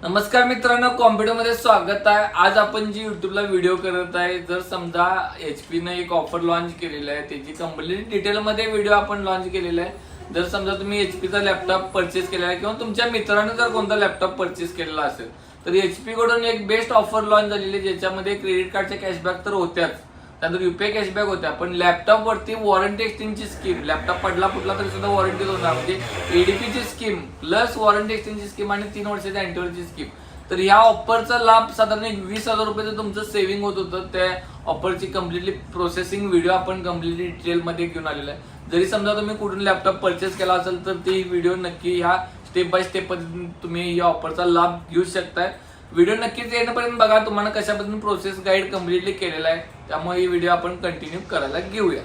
नमस्कार मित्रांनो, कॉम्प्युटरमध्ये स्वागत आहे. आज आपण जी युट्यूबला व्हिडिओ करत आहे, जर समजा HP ने एक ऑफर लॉन्च केलेली आहे, त्याची कंप्लीट डिटेलमध्ये व्हिडिओ आपण लॉन्च केलेला आहे. जर समजा तुम्ही HP चा लॅपटॉप परचेस केलेला आहे किंवा तुमच्या मित्राने जर कोणता लॅपटॉप परचेस केलेला असेल तर HP कडून एक बेस्ट ऑफर लॉन्च झालेली आहे, ज्याच्यामध्ये क्रेडिट कार्डचे कॅशबॅक तर होत्याच, त्यानंतर UPI कॅशबॅक होत्या, पण लॅपटॉप वरती वॉरंटी एक्सचेंजची स्कीम, लॅपटॉप पडला फुटला तरी सुद्धा वॉरंटी होणार, म्हणजे ADP ची स्कीम प्लस वॉरंटी एक्सचेंजची स्कीम आणि 3 वर्षाची अँटीवॉरची स्कीम. तर ह्या ऑफरचा लाभ साधारण 20,000 रुपयाचं तुमचं सेव्हिंग होत होतं. त्या ऑफरची कम्प्लिटली प्रोसेसिंग व्हिडिओ आपण कम्प्लिटली डिटेलमध्ये घेऊन आलेला आहे. जरी समजा तुम्ही कुठून लॅपटॉप परचेस केला असेल तर ती व्हिडिओ नक्की ह्या स्टेप बाय स्टेप पद्धतीने तुम्ही या ऑफरचा लाभ घेऊ शकताय. व्हिडिओ नक्कीच येण्यापर्यंत बघा, तुम्हाला कशा पद्धतीने प्रोसेस गाईड कम्प्लिटली केलेला आहे, त्यामुळे ही व्हिडिओ आपण कंटिन्यू करायला घेऊया.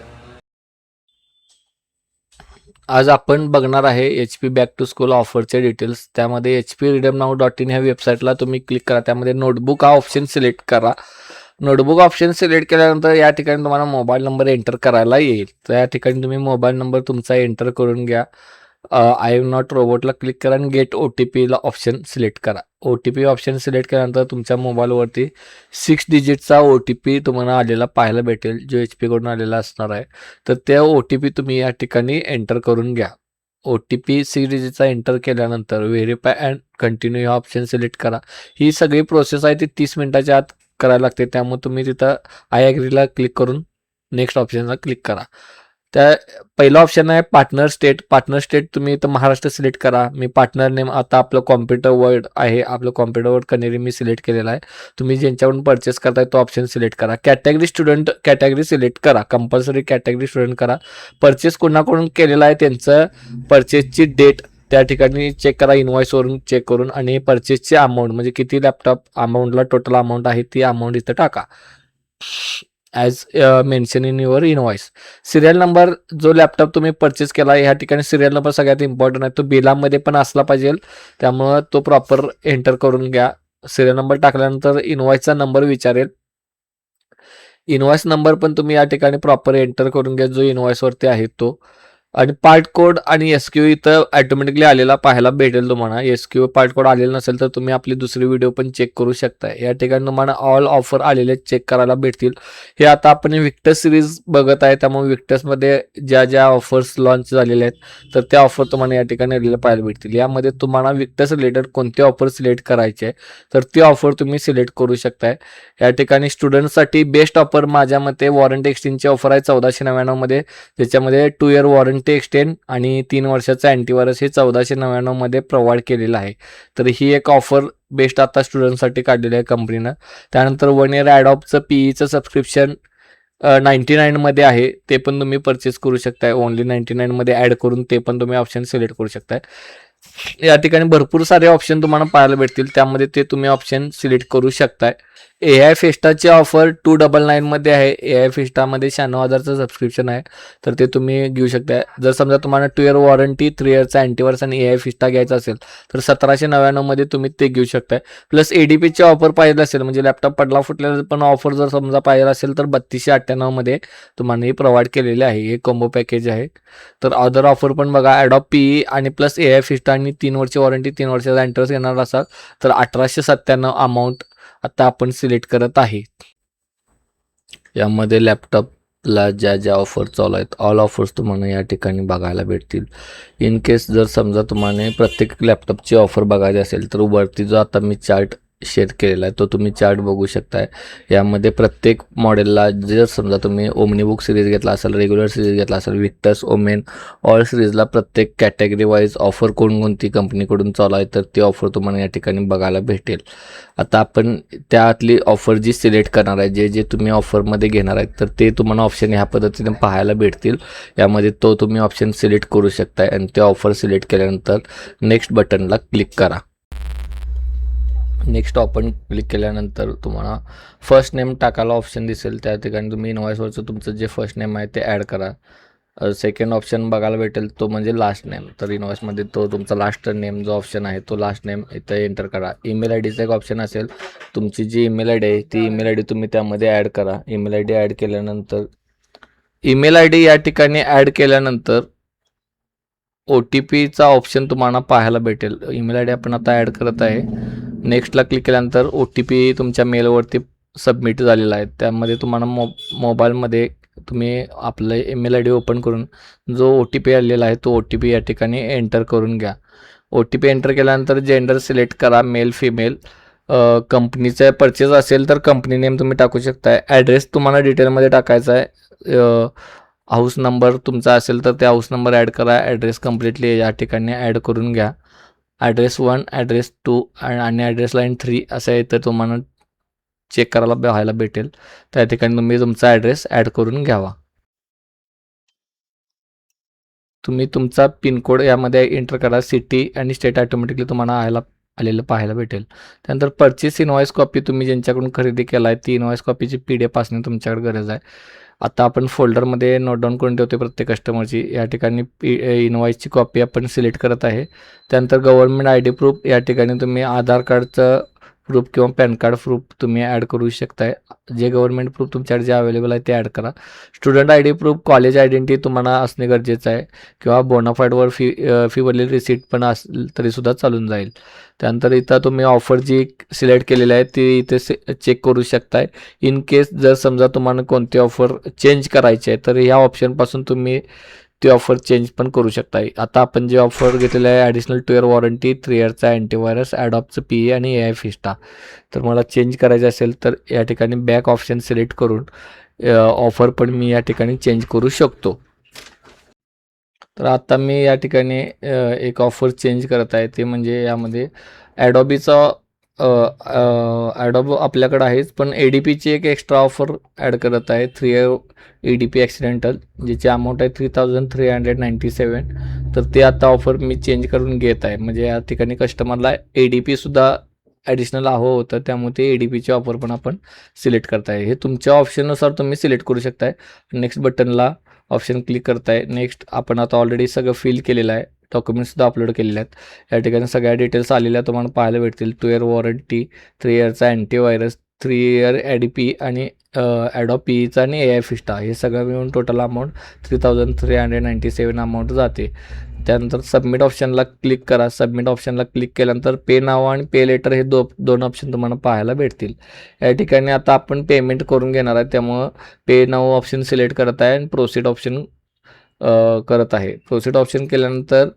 आज आपण बघणार आहे HP बॅक टू स्कूल ऑफरचे डिटेल्स. त्यामध्ये hpreademnow.in ह्या वेबसाईटला तुम्ही क्लिक करा. त्यामध्ये नोटबुक हा ऑप्शन सिलेक्ट करा. नोटबुक ऑप्शन सिलेक्ट केल्यानंतर या ठिकाणी तुम्हाला मोबाईल नंबर एंटर करायला येईल. तर या ठिकाणी तुम्ही मोबाईल नंबर तुमचा एंटर करून घ्या. आय एम नॉट रोबोटला क्लिक करा आणि गेट OTPला ऑप्शन सिलेक्ट करा. OTP ऑप्शन सिलेक्ट केल्यानंतर तुमच्या मोबाईलवरती 6 डिजिटचा OTP तुम्हाला आलेला पाहायला भेटेल, जो HP कडून आलेला असणार आहे. तर त्या OTP तुम्ही या ठिकाणी एंटर करून घ्या. OTP 6 डिजिटचा एंटर केल्यानंतर व्हेरीफाय अँड कंटिन्यू हा ऑप्शन सिलेक्ट करा. ही सगळी प्रोसेस आहे ती 30 मिनिटाच्या आत करायला लागते, त्यामुळे तुम्ही तिथं आय ॲग्रीला क्लिक करून नेक्स्ट ऑप्शनला क्लिक करा. त्या पहिला ऑप्शन आहे पार्टनर स्टेट. पार्टनर स्टेट तुम्ही इथं महाराष्ट्र सिलेक्ट करा. मी पार्टनर नेम आता आपलं कॉम्प्युटर वर्ल्ड आहे, आपलं कॉम्प्युटर वर्ल्ड कनेरी मी सिलेक्ट केलेला आहे. तुम्ही ज्यांच्याकडून परचेस करताय तो ऑप्शन सिलेक्ट करा. कॅटेगरी स्टुडंट कॅटेगरी सिलेक्ट करा. कंपल्सरी कॅटेगरी स्टुडंट करा. परचेस कोणाकडून केलेला आहे त्यांचं परचेसची डेट त्या ठिकाणी चेक करा, इनवॉइसवरून चेक करून, आणि परचेसची अमाऊंट म्हणजे किती लॅपटॉप अमाऊंटला टोटल अमाऊंट आहे ती अमाऊंट इथं टाका as mention in your invoice. Serial number जो लॅपटॉप तुम्ही परचेस केला ह्या ठिकाणी सिरियल नंबर सगळ्यात इम्पॉर्टंट आहे, तो बिलामध्ये पण असला पाहिजे, त्यामुळं तो प्रॉपर एंटर करून घ्या. सिरियल नंबर टाकल्यानंतर इनवॉइसचा नंबर विचारेल. इनवॉइस नंबर पण तुम्ही या ठिकाणी प्रॉपर एंटर करून घ्या, जो इनवॉइसवरती आहे तो. आणि पार्ट कोड आणि SQ इथं ऑटोमॅटिकली आलेला पाहायला भेटेल तुम्हाला. SQ पार्ट कोड आलेला नसेल तर तुम्ही आपली दुसरी व्हिडिओ पण चेक करू शकता. या ठिकाणी तुम्हाला ऑल ऑफर आलेले चेक करायला भेटतील. हे आता आपण विक्टस सिरीज बघत आहे, त्यामुळे विक्टसमध्ये ज्या ज्या ऑफर्स लॉन्च झालेल्या आहेत तर त्या ऑफर तुम्हाला या ठिकाणी आलेल्या पाहायला भेटतील. यामध्ये तुम्हाला विक्टस रिलेटेड कोणते ऑफर सिलेक्ट करायचे तर ते ऑफर तुम्ही सिलेक्ट करू शकताय. या ठिकाणी स्टुडंटसाठी बेस्ट ऑफर माझ्या मते वॉरंटी एक्सचेंजची ऑफर आहे 1499 मध्ये, ज्याच्यामध्ये 2 इयर वॉरंटी एक्सटेंड आणि 3 वर्षाचा अँटीव्हायरस हे 1499 मध्ये प्रोव्हाइड केलेलं आहे. तर ही एक ऑफर बेस्ट आता स्टुडंटसाठी काढलेली आहे कंपनीनं. त्यानंतर 1 इयर ॲडॉपचं PEचं सबस्क्रिप्शन 99 मध्ये आहे, ते पण तुम्ही परचेस करू शकताय. ओनली 99 मध्ये ॲड करून ते पण तुम्ही ऑप्शन सिलेक्ट करू शकताय. या ठिकाणी भरपूर सारे ऑप्शन तुम्हाला पाहायला भेटतील, त्यामध्ये ते तुम्ही ऑप्शन सिलेक्ट करू शकताय. AI फेस्टाची ऑफर 299 मध्ये आहे. AI फेस्टामध्ये 96,000चं सबस्क्रिप्शन आहे, तर ते तुम्ही घेऊ शकता. जर समजा तुम्हाला 2 इयर वॉरंटी 3 इयरचा अँटीव्हायरस आणि AI फेस्टा घ्यायचा असेल तर 1799 मध्ये तुम्ही ते घेऊ शकताय. प्लस ADPची ऑफर पाहिजे असेल, म्हणजे लॅपटॉप पडला फुटलेला पण ऑफर जर समजा पाहिजे असेल तर 3298 मध्ये तुम्हाला हे प्रोव्हाइड केलेले आहे. हे कॉम्बो पॅकेज आहे. तर अदर ऑफर पण बघा, ॲडॉप PE आणि प्लस AI फेस्टा आणि 3 वर्ष वॉरंटी 3 वर्षाचा अँटीव्हायरस येणार असाल तर 1897 अमाऊंट आता आपण सिलेक्ट करत आहे. यामध्ये लॅपटॉपला ज्या ज्या ऑफर चालू आहेत ऑल ऑफर्स तुम्हाला या ठिकाणी बघायला भेटतील. इन केस जर समजा तुम्हाला प्रत्येक लॅपटॉपची ऑफर बघायची असेल तर वरती जो आता मी चार्ट शेअर केलेला आहे तो तुम्ही चार्ट बघू शकताय. यामध्ये प्रत्येक मॉडेलला जर समजा तुम्ही ओमनीबुक सिरीज घेतला असेल, रेग्युलर सिरीज घेतला असेल, विक्टस, ओमेन, ऑल सिरीजला प्रत्येक कॅटेगरी वाईज ऑफर कोणकोणती कंपनीकडून चालू आहे तर ती ऑफर तुम्हाला या ठिकाणी बघायला भेटेल. आता आपण त्यातली ऑफर जी सिलेक्ट करणार आहे, जे जे तुम्ही ऑफरमध्ये घेणार आहेत तर ते तुम्हाला ऑप्शन ह्या पद्धतीने पाहायला भेटतील. यामध्ये तो तुम्ही ऑप्शन सिलेक्ट करू शकताय आणि ते ऑफर सिलेक्ट केल्यानंतर नेक्स्ट बटनला क्लिक करा. नेक्स्ट आपण क्लिक केल्यानंतर तुम्हाला फर्स्ट नेम टाकायला ऑप्शन दिसेल. त्या ठिकाणी तुम्ही इनवॉइसवरचं तुमचं जे फर्स्ट नेम आहे ते ॲड करा. सेकंड ऑप्शन बघायला भेटेल तो म्हणजे लास्ट नेम. तर इनवॉइसमध्ये तो तुमचा लास्ट नेम जो ऑप्शन आहे तो लास्ट नेम इथं एंटर करा. ईमेल IDचा एक ऑप्शन असेल, तुमची जी ईमेल ID आहे ती ईमेल ID तुम्ही त्यामध्ये ॲड करा. ईमेल ID ॲड केल्यानंतर ईमेल ID या ठिकाणी ॲड केल्यानंतर OTPचा ऑप्शन तुम्हाला पाहायला भेटेल. ईमेल ID आपण आता ॲड करत आहे. नेक्स्टला क्लिक केल्यानंतर OTP तुमच्या मेलवरती सबमिट झालेला आहे. त्यामध्ये तुम्हाला मोबाईलमध्ये तुम्ही आपलं ईमेल ID ओपन करून जो OTP आलेला आहे तो OTP या ठिकाणी एंटर करून घ्या. OTP एंटर केल्यानंतर जेंडर सिलेक्ट करा, मेल फिमेल. कंपनीचा परचेस असेल तर कंपनी नेम तुम्ही टाकू शकता. ॲड्रेस तुम्हाला डिटेलमध्ये टाकायचा आहे. हाऊस नंबर तुमचा असेल तर ते हाऊस नंबर ॲड करा. ॲड्रेस कम्प्लिटली या ठिकाणी ॲड करून घ्या. ॲड्रेस 1, ॲड्रेस 2 आणि ॲड्रेस लाईन 3 असं आहे तर तुम्हाला चेक करायला पाहायला भेटेल. त्या ठिकाणी तुम्ही तुमचा ॲड्रेस ॲड करून घ्यावा. तुम्ही तुमचा पिनकोड यामध्ये एंटर करा. सिटी आणि स्टेट ऑटोमॅटिकली तुम्हाला आलेलं पाहायला भेटेल. त्यानंतर परचेस इनवॉइस कॉपी तुम्ही ज्यांच्याकडून खरेदी केला आहे ती इनवॉइस कॉपीची PDF असणे तुमच्याकडे गरज आहे. आता आपण फोल्डरमध्ये नोट डाऊन करून ठेवतो प्रत्येक कस्टमरची. या ठिकाणी इनवॉइसची कॉपी आपण सिलेक्ट करत आहे. त्यानंतर गव्हर्नमेंट ID प्रूफ या ठिकाणी तुम्ही आधार कार्डचं प्रूफ किंवा पॅन कार्ड प्रूफ तुम्ही ॲड करू शकताय. जे गव्हर्नमेंट प्रूफ तुमच्याकडे जे अवेलेबल आहे ते ॲड करा. Student ID proof, college identity तुम्हाला असणे गरजेचं आहे किंवा बोनाफाईडवर फीवरील रिसिट पण असेल तरीसुद्धा चालून जाईल. त्यानंतर इथं तुम्ही ऑफर जी सिलेक्ट केलेली आहे ती इथे चेक करू शकताय. इन केस जर समजा तुम्हाला कोणती ऑफर चेंज करायची आहे तर ह्या ऑप्शनपासून तुम्ही ती ऑफर चेंज पण करू शकताय. आता आपण जे ऑफर घेतलेलं आहे ॲडिशनल 2 इयर वॉरंटी, 3 इयरचा अँटीव्हायरस, ॲडॉपचं PE आणि AI फिस्टा, तर मला चेंज करायचं असेल तर या ठिकाणी बॅक ऑप्शन सिलेक्ट करून ऑफर पण मी या ठिकाणी चेंज करू शकतो. तर आता मी या ठिकाणी एक ऑफर चेंज करत आहे ते म्हणजे यामध्ये ॲडॉबीचा ॲडॉब आपल्याकडं आहेच पण ADPची एक एक्स्ट्रा ऑफर ॲड करत आहे. 3 इयर ADP ॲक्सिडेंटल ज्याची अमाऊंट आहे 3397. तर ते आता ऑफर मी चेंज करून घेत आहे. म्हणजे या ठिकाणी कस्टमरला ADPसुद्धा ॲडिशनल हवं होतं त्यामुळे ते ADPची ऑफर पण आपण सिलेक्ट करताय. हे तुमच्या ऑप्शननुसार तुम्ही सिलेक्ट करू शकताय. नेक्स्ट बटनला ऑप्शन क्लिक करताय. नेक्स्ट आपण आता ऑलरेडी सगळं फिल केलेलं आहे. डॉक्युमेंट्ससुद्धा अपलोड केलेले आहेत. या ठिकाणी सगळ्या डिटेल्स आलेल्या तुम्हाला पाहायला भेटतील. 2 इयर वॉरंटी, 3 इयरचा अँटीव्हायरस, 3 इयर ADP आणि ॲडॉप PEचा आणि AI फिस्टा हे सगळं मिळून टोटल अमाऊंट 3397 अमाऊंट जाते. त्यानंतर सबमिट ऑप्शनला क्लिक करा. सबमिट ऑप्शनला क्लिक केल्यानंतर पे नाव आणि पे लेटर हे दोन ऑप्शन तुम्हाला पाहायला भेटतील. या ठिकाणी आता आपण पेमेंट करून घेणार आहे त्यामुळं पे नाव ऑप्शन सिलेक्ट करत आहे आणि प्रोसीड ऑप्शन करत आहे. प्रोसीड ऑप्शन केल्यानंतर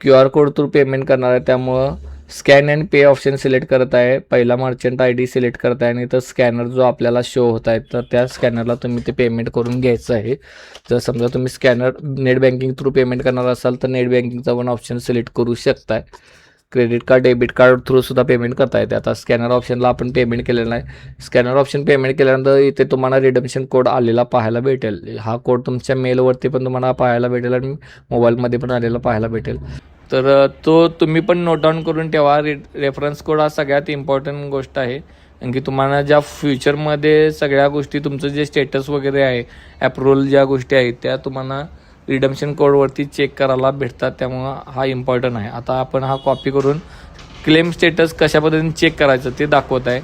QR कोड थ्रू पेमेंट करणार आहे त्यामुळं scan and pay option select करत आहे. पहिला मर्चंट ID सिलेक्ट करत आहे आणि तर स्कॅनर जो आपल्याला शो होत आहे तर त्या स्कॅनरला तुम्ही ते पेमेंट करून घ्यायचं आहे. जर समजा तुम्ही scanner net banking through payment करणार असाल तर नेट बँकिंगचा पण ऑप्शन सिलेक्ट करू शकताय. क्रेडिट कार्ड, डेबिट कार्ड थ्रूसुद्धा पेमेंट करता येते. आता स्कॅनर ऑप्शनला आपण पेमेंट केलेलं आहे. स्कॅनर ऑप्शन पेमेंट केल्यानंतर इथे तुम्हाला रिडम्शन कोड आलेला पाहायला भेटेल. हा कोड तुमच्या मेलवरती पण तुम्हाला पाहायला भेटेल आणि मोबाईलमध्ये पण आलेला पाहायला भेटेल. तर तो तुम्ही पण नोट डाऊन करून ठेवा. रेफरन्स कोड हा सगळ्यात इम्पॉर्टंट गोष्ट आहे कारण की तुम्हाला ज्या फ्युचरमध्ये सगळ्या गोष्टी तुमचं जे स्टेटस वगैरे आहे, अप्रूव्हल ज्या गोष्टी आहेत त्या तुम्हाला रिडम्शन कोडवरती चेक करायला भेटतात त्यामुळं हा इम्पॉर्टंट आहे. आता आपण हा कॉपी करून क्लेम स्टेटस कशा पद्धतीने चेक करायचं ते दाखवत आहे.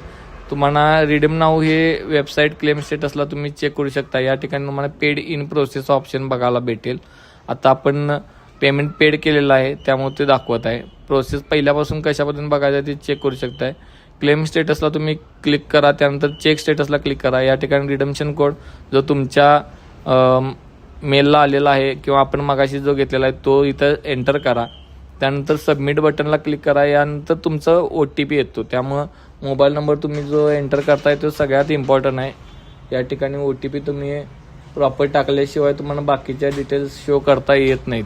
तुम्हाला रिडीम नाव हे वेबसाईट क्लेम स्टेटसला तुम्ही चेक करू शकता. या ठिकाणी तुम्हाला पेड इन प्रोसेस ऑप्शन बघायला भेटेल. आता आपण पेमेंट पेड केलेलं आहे त्यामुळे ते दाखवत आहे. प्रोसेस पहिल्यापासून कशा पद्धतीने बघायचं ते चेक करू शकताय. क्लेम स्टेटसला तुम्ही क्लिक करा. त्यानंतर चेक स्टेटसला क्लिक करा. या ठिकाणी रिडम्शन कोड जो तुमच्या मेलला आलेला आहे किंवा आपण मगाशी जो घेतलेला आहे तो इथं एंटर करा. त्यानंतर सबमिट बटनला क्लिक करा. यानंतर तुमचं OTP येतो त्यामुळं मोबाईल नंबर तुम्ही जो एंटर करताय तो सगळ्यात इम्पॉर्टंट आहे. या ठिकाणी OTP तुम्ही प्रॉपर टाकल्याशिवाय तुम्हाला बाकीच्या डिटेल्स शो करता येत नाहीत.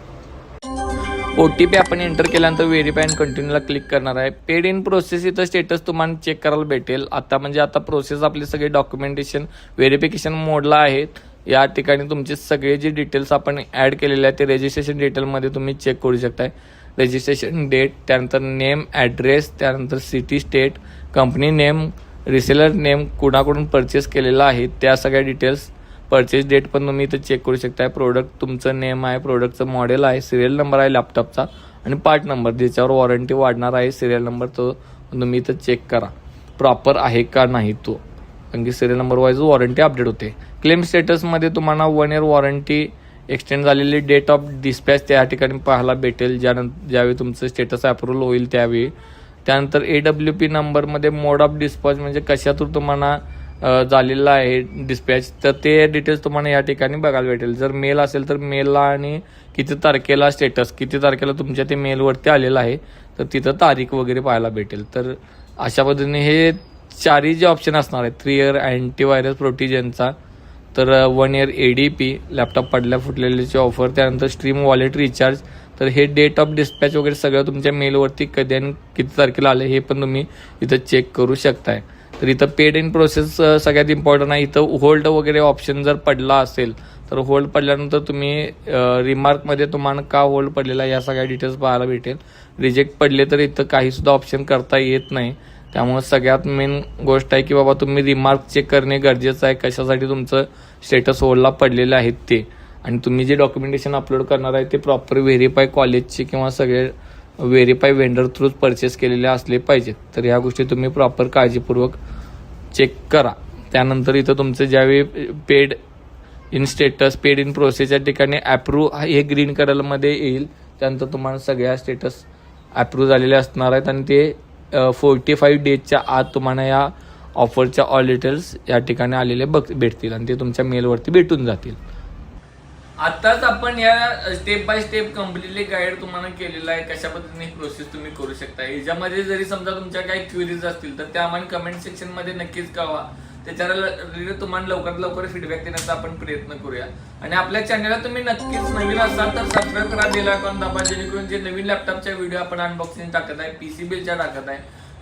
OTP आपण एंटर केल्यानंतर व्हेरीफाय अँड कंटिन्यूला क्लिक करणार आहे. पेड इन प्रोसेस इथं स्टेटस तुम्हाला चेक करायला भेटेल. आता म्हणजे आता प्रोसेस आपली सगळे डॉक्युमेंटेशन व्हेरिफिकेशन मोडला आहेत. या ठिकाणी तुमचे सगळे जे डिटेल्स आपण ॲड केलेले आहेत ते रजिस्ट्रेशन डिटेलमध्ये तुम्ही चेक करू शकताय. रजिस्ट्रेशन डेट, त्यानंतर नेम, ॲड्रेस, त्यानंतर city, state, company name, reseller name, कुणाकडून परचेस केलेला आहे त्या सगळ्या डिटेल्स, परचेस डेट पण तुम्ही इथं चेक करू शकताय. प्रोडक्ट तुमचं नेम आहे, प्रोडक्टचं मॉडेल आहे, सिरियल नंबर आहे लॅपटॉपचा आणि पार्ट नंबर ज्याच्यावर वॉरंटी वाढणार आहे सिरियल नंबर तो तुम्ही इथं चेक करा प्रॉपर आहे का नाही तो, कारण की serial number wise warranty update होते. क्लेम स्टेटसमध्ये तुम्हाला 1 इयर वॉरंटी एक्सटेंड झालेली डेट ऑफ डिस्पॅच त्या ठिकाणी पाहायला भेटेल. ज्यावेळी तुमचं स्टेटस अप्रूव्हल होईल त्यावेळी त्यानंतर AWP नंबरमध्ये मोड ऑफ डिस्पॅच म्हणजे कशातून तुम्हाला झालेला आहे डिस्पॅच, तर ते डिटेल्स तुम्हाला या ठिकाणी बघायला भेटेल. जर मेल असेल तर मेलला आणि किती तारखेला स्टेटस, किती तारखेला तुमच्या ते मेलवरती आलेलं आहे, तर तिथं तारीख वगैरे पाहायला भेटेल. तर अशा पद्धतीने हे चारही जे ऑप्शन असणार आहेत, 3 इयर अँटीव्हायरस प्रोटिजनचा, तर 1 इयर ADP लॅपटॉप पडल्या फुटलेल्याची ऑफर, त्यानंतर स्ट्रीम वॉलेट रिचार्ज, तर हे डेट ऑफ डिस्पॅच वगैरे सगळं तुमच्या मेलवरती कधी आणि किती तारखेला आलं हे पण तुम्ही इथं चेक करू शकताय. तर इथं पेड इन प्रोसेस सगळ्यात इम्पॉर्टंट आहे. इथं होल्ड वगैरे ऑप्शन जर पडला असेल तर होल्ड पडल्यानंतर तुम्ही रिमार्कमध्ये तुम्हाला का होल्ड पडलेला या सगळ्या डिटेल्स पाहायला भेटेल. रिजेक्ट पडले तर इथं काहीसुद्धा ऑप्शन करता येत नाही. त्यामुळे सगळ्यात मेन गोष्ट आहे की बाबा तुम्ही रिमार्क चेक करणे गरजेचं आहे, कशासाठी तुमचं स्टेटस होल्डला पडलेलं आहे ते, आणि तुम्ही जे डॉक्युमेंटेशन अपलोड करणार आहे ते प्रॉपर व्हेरीफाय कॉलेजचे किंवा सगळे व्हेरीफाय वेंडर थ्रूच परचेस केलेले असले पाहिजेत. तर ह्या गोष्टी तुम्ही प्रॉपर काळजीपूर्वक चेक करा. त्यानंतर इथं तुमचं ज्यावेळी paid in status, paid in प्रोसेसच्या ठिकाणी अप्रूव्ह हे ग्रीन कलरमध्ये येईल. त्यानंतर तुम्हाला सगळ्या स्टेटस अप्रूव्ह झालेले असणार आहेत आणि ते 45 डेजच्या आत तुम्हाला या ऑफरच्या ऑल डिटेल्स या ठिकाणी आलेले भेटतील आणि ते तुमच्या मेलवरती भेटून जातील. आताच आपण या step by step completely guide तुम्हाला केलेलं आहे, कशा पद्धतीने प्रोसेस तुम्ही करू शकता. याच्यामध्ये जरी समजा तुमच्या काही क्वेरीज असतील तर त्या आम्हाला कमेंट सेक्शन मध्ये नक्कीच कळवा. त्याच्यावर रिलेटेड तुम्हाला लवकरात लवकर फीडबॅक देण्याचा आपण प्रयत्न करूया. आणि आपल्या चॅनलला तुम्ही नक्कीच नवीन असाल तर सबस्क्राईब करा, बेल आयकॉन दाबा, जेणेकरून जे नवीन लॅपटॉपच्या व्हिडिओ आपण अनबॉक्सिंग टाकत आहे, PC बिलच्या टाकत आहे,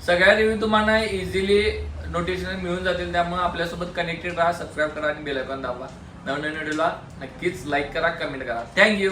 सगळ्या रिव्ह्यू तुम्हाला इझिली नोटिफिकेशन मिळून जातील. त्यामुळे आपल्यासोबत कनेक्टेड राहा, सबस्क्राईब करा आणि बेल आयकॉन दाबा. नवीन व्हिडिओला नक्कीच लाईक करा, कमेंट करा. थँक्यू.